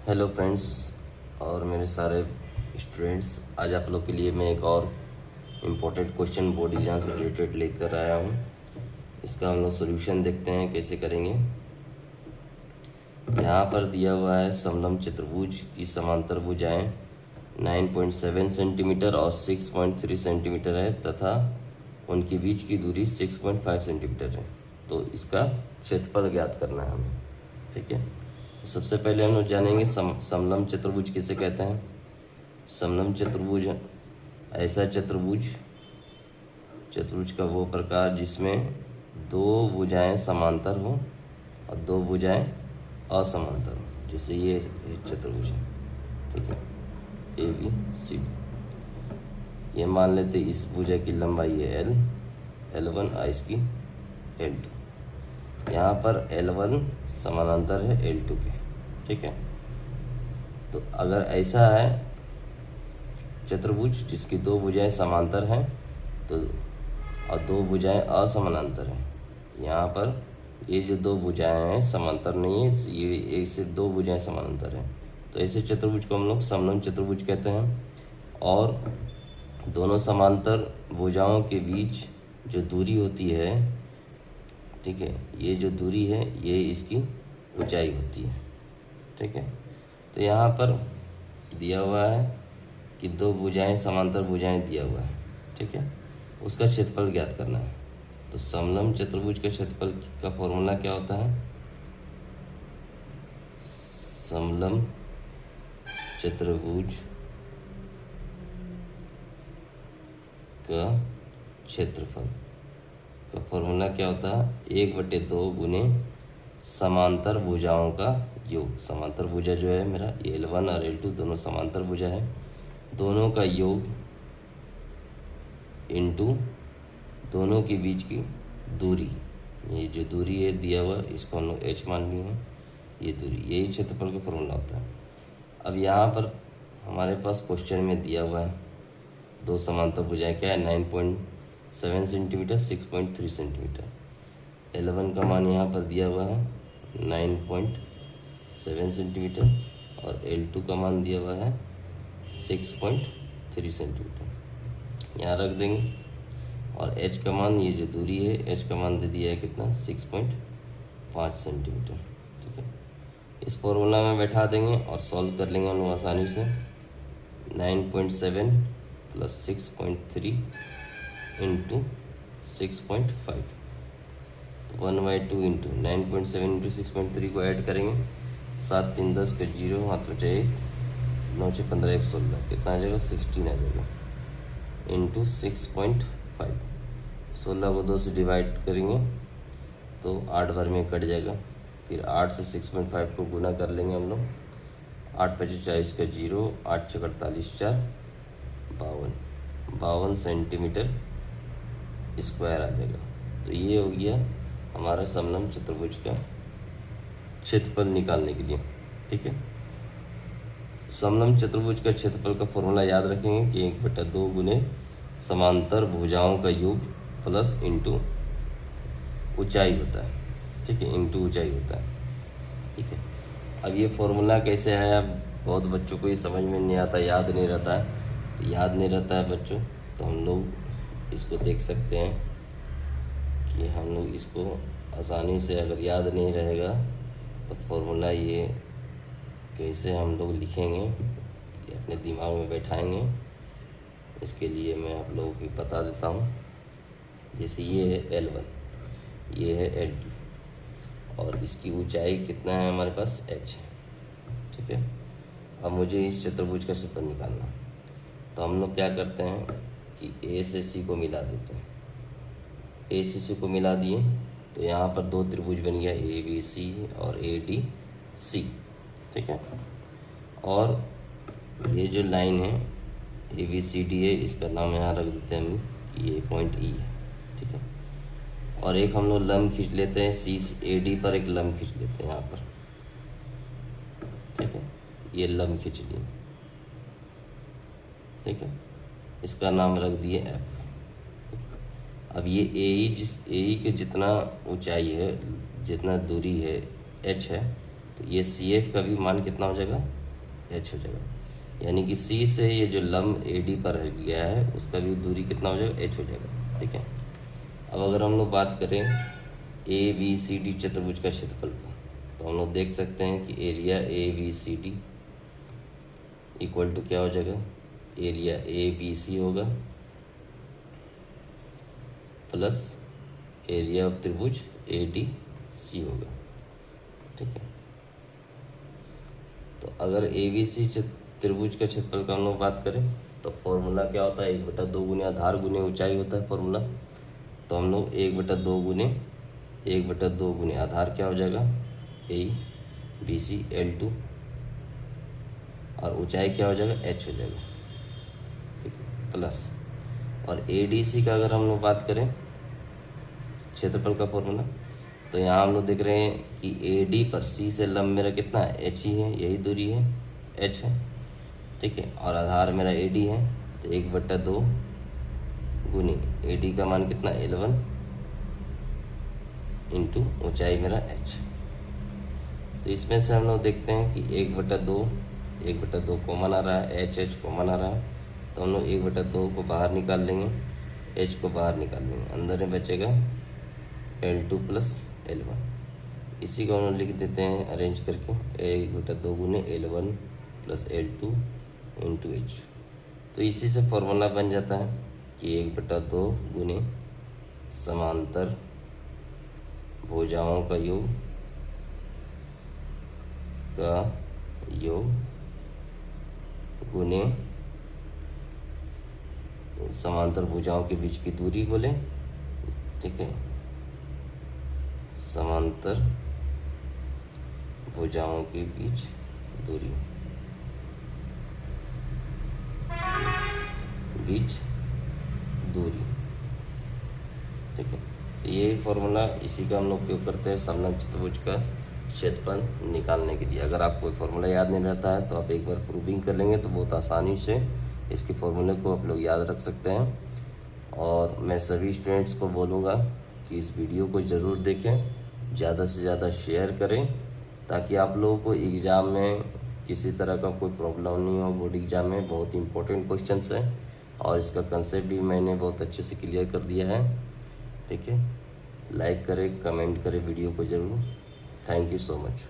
Hello friends और मेरे सारे स्टूडेंट्स, आज आप लोग के लिए मैं एक और इम्पोर्टेंट क्वेश्चन बोर्ड एग्जाम से रिलेटेड लेकर आया हूँ। इसका हम लोग सोल्यूशन देखते हैं कैसे करेंगे। यहाँ पर दिया हुआ है समलंब चतुर्भुज की समांतर भुजाएं 9.7 सेंटीमीटर और 6.3 सेंटीमीटर है तथा उनके बीच की दूरी 6.5 सेंटीमीटर है। तो इसका क्षेत्रफल ज्ञात करना है हमें। ठीक है, तो सबसे पहले हम लोग जानेंगे समलंब चतुर्भुज किसे कहते हैं। समलंब चतुर्भुज ऐसा चतुर्भुज का वो प्रकार जिसमें दो भुजाएं समांतर हो और दो भुजाएं असमांतर हो। जैसे ये चतुर्भुज है, ठीक है, ए बी सी डी। ये मान लेते इस भुजा की लंबाई है L1 और इसकी L2। यहाँ पर L1 समानांतर है L2 के, ठीक है। तो अगर ऐसा है चतुर्भुज जिसकी दो भुजाएं समांतर हैं तो और दो भुजाएं असमानांतर हैं, यहाँ पर ये जो दो भुजाएं हैं समांतर नहीं है, ये एक से दो भुजाएं समानांतर हैं, तो ऐसे चतुर्भुज को हम लोग समलंब चतुर्भुज कहते हैं। और दोनों समांतर भुजाओं के बीच जो दूरी होती है, ठीक है, ये जो दूरी है ये इसकी ऊंचाई होती है, ठीक है। तो यहाँ पर दिया हुआ है कि दो भुजाएं समांतर भुजाएं दिया हुआ है, ठीक है, उसका क्षेत्रफल ज्ञात करना है। तो समलंब चतुर्भुज का क्षेत्रफल का फॉर्मूला क्या होता है? समलंब चतुर्भुज का क्षेत्रफल का फॉर्मूला क्या होता है? 1/2 गुने समांतर भुजाओं का योग। समांतर भुजा जो है मेरा L1 और L2 दोनों समांतर भुजा है, दोनों का योग इनटू दोनों के बीच की दूरी। ये जो दूरी है दिया हुआ इसको हम लोग h मान लिए हैं, ये दूरी, यही क्षेत्रफल का फॉर्मूला होता है। अब यहाँ पर हमारे पास क्वेश्चन में दिया हुआ है दो समांतर भुजाएं क्या है, 9.7 सेंटीमीटर 6.3 सेंटीमीटर। L1 का मान यहाँ पर दिया हुआ है 9.7 सेंटीमीटर और L2 का मान दिया हुआ है 6.3 सेंटीमीटर, यहाँ रख देंगे। और h का मान, ये जो दूरी है h का मान दे दिया है कितना, 6.5 सेंटीमीटर, ठीक है। इस फॉर्मूला में बैठा देंगे और सॉल्व कर लेंगे हम लोग आसानी से। 9.7 प्लस 6.3 इंटू 6.5, तो 1/2 इंटू 9.7 इंटू 6.3 को ऐड करेंगे, 7 3 10 का 0, हाथ में चाहिए 9 6 15 1 16, कितना आ जाएगा, 16 आ जाएगा, इंटू 6.5। 16 को 2 से डिवाइड करेंगे तो 8 बार में कट जाएगा। फिर 8 से 6.5 को गुना कर लेंगे हम लोग, 8 5 40 का 0, 8 6 48 4 52 सेंटीमीटर स्क्वायर आ जाएगा। तो ये हो गया हमारा समलंब चतुर्भुज का क्षेत्रफल निकालने के लिए, ठीक है। समलंब चतुर्भुज का क्षेत्रफल का फॉर्मूला याद रखेंगे कि 1/2 गुने समांतर भुजाओं का योग प्लस इंटू ऊंचाई होता है, ठीक है, इंटू ऊंचाई होता है, ठीक है। अब ये फॉर्मूला कैसे आया, बहुत बच्चों को ये समझ में नहीं आता, याद नहीं रहता है। तो याद नहीं रहता है बच्चों, तो हम लोग इसको देख सकते हैं कि हम लोग इसको आसानी से, अगर याद नहीं रहेगा तो फॉर्मूला ये कैसे हम लोग लिखेंगे, ये अपने दिमाग में बैठाएंगे। इसके लिए मैं आप लोगों को बता देता हूँ। जैसे ये है L1, ये है L2 और इसकी ऊंचाई कितना है हमारे पास, h है, ठीक है। अब मुझे इस चतुर्भुज का क्षेत्रफल निकालना है, तो हम लोग क्या करते हैं कि A से C को मिला देते हैं। A से C को मिला दिए तो यहाँ पर दो त्रिभुज बन गया, ABC और ADC, ठीक है। और ये जो लाइन है ABCD है, इसका नाम यहाँ रख देते हैं हम कि ये पॉइंट E है, ठीक है। और एक हम लोग लंब खींच लेते हैं, C से AD पर एक लंब खींच लेते हैं यहाँ पर, ठीक है, ये लंब खींच लिए, ठीक है, इसका नाम रख दिए F। अब ये AE के जितना ऊंचाई है, जितना दूरी है h है, तो तो ये सी एफ का भी मान कितना हो जाएगा, एच हो जाएगा। यानी कि सी से ये जो लंब ए डी पर गया है उसका भी दूरी कितना हो जाएगा, एच हो जाएगा। ठीक है, अब अगर हम लोग बात करें ए बी सी डी चतुर्भुज का क्षेत्रफल का, तो हम लोग देख सकते हैं कि area A B C D equal to क्या हो जाएगा, एरिया ए बी सी होगा प्लस एरिया ऑफ त्रिभुज ए डी सी होगा। ठीक है, तो अगर ए बी सी त्रिभुज का क्षेत्रफल का हम लोग बात करें तो फॉर्मूला क्या होता है, 1/2 गुने आधार गुने ऊंचाई होता है फॉर्मूला। तो हम लोग 1/2 गुने आधार क्या हो जाएगा, ए बी सी L2 और ऊंचाई क्या हो जाएगा, h हो जाएगा। ठीक है, प्लस और ए डी सी का अगर हम लोग बात करें क्षेत्रफल का फॉर्मूला, तो यहाँ हम लोग देख रहे हैं कि ए डी पर सी से लंब मेरा कितना है, h ही है, यही दूरी है, h है। ठीक है, और आधार मेरा ए डी है, तो 1/2 गुनी ए डी का मान कितना, 11 इंटू ऊंचाई मेरा h। तो इसमें से हम लोग देखते हैं कि 1/2 कॉमन आ रहा है, h कॉमन आ रहा है, तो हम लोग 1/2 को बाहर निकाल लेंगे, h को बाहर निकाल लेंगे, अंदर में बचेगा L2 प्लस L1। इसी को हम लोग लिख देते हैं अरेंज करके, 1/2 गुने L1 plus L2 into h। तो इसी से फॉर्मूला बन जाता है कि 1/2 गुने समांतर भुजाओं का योग गुने समांतर भुजाओं के बीच की दूरी बोले। ठीक है, समांतर भुजाओं के बीच दूरी, ठीक है, ये फॉर्मूला इसी का हम लोग उपयोग करते हैं समलंब चतुर्भुज का क्षेत्रफल निकालने के लिए। अगर आपको फॉर्मूला याद नहीं रहता है तो आप एक बार प्रूविंग कर लेंगे तो बहुत आसानी से इसके फॉर्मूले को आप लोग याद रख सकते हैं। और मैं सभी स्टूडेंट्स को बोलूँगा कि इस वीडियो को ज़रूर देखें, ज़्यादा से ज़्यादा शेयर करें, ताकि आप लोगों को एग्ज़ाम में किसी तरह का कोई प्रॉब्लम नहीं हो। बोर्ड एग्ज़ाम में बहुत इंपॉर्टेंट क्वेश्चंस है और इसका कंसेप्ट भी मैंने बहुत अच्छे से क्लियर कर दिया है। ठीक है, लाइक करें, कमेंट करें वीडियो को ज़रूर। Thank you so much.